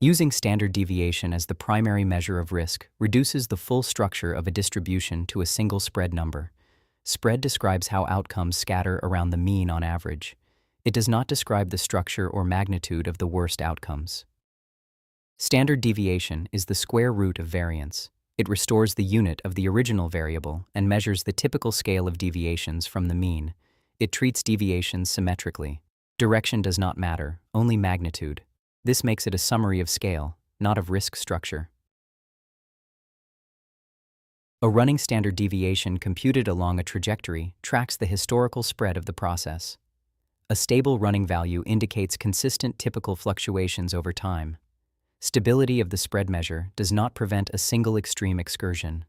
Using standard deviation as the primary measure of risk reduces the full structure of a distribution to a single spread number. Spread describes how outcomes scatter around the mean on average. It does not describe the structure or magnitude of the worst outcomes. Standard deviation is the square root of variance. It restores the unit of the original variable and measures the typical scale of deviations from the mean. It treats deviations symmetrically. Direction does not matter, only magnitude. This makes it a summary of scale, not of risk structure. A running standard deviation computed along a trajectory tracks the historical spread of the process. A stable running value indicates consistent typical fluctuations over time. Stability of the spread measure does not prevent a single extreme excursion.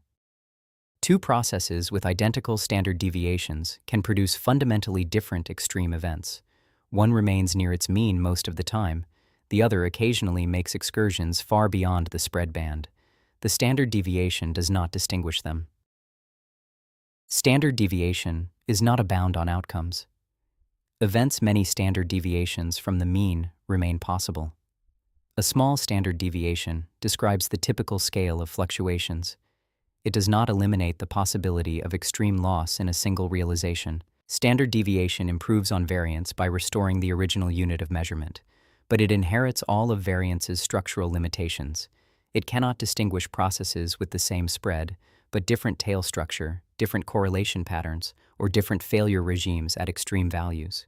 Two processes with identical standard deviations can produce fundamentally different extreme events. One remains near its mean most of the time. The other occasionally makes excursions far beyond the spread band. The standard deviation does not distinguish them. Standard deviation is not a bound on outcomes. Events many standard deviations from the mean remain possible. A small standard deviation describes the typical scale of fluctuations. It does not eliminate the possibility of extreme loss in a single realization. Standard deviation improves on variance by restoring the original unit of measurement, but it inherits all of variance's structural limitations. It cannot distinguish processes with the same spread, but different tail structure, different correlation patterns, or different failure regimes at extreme values.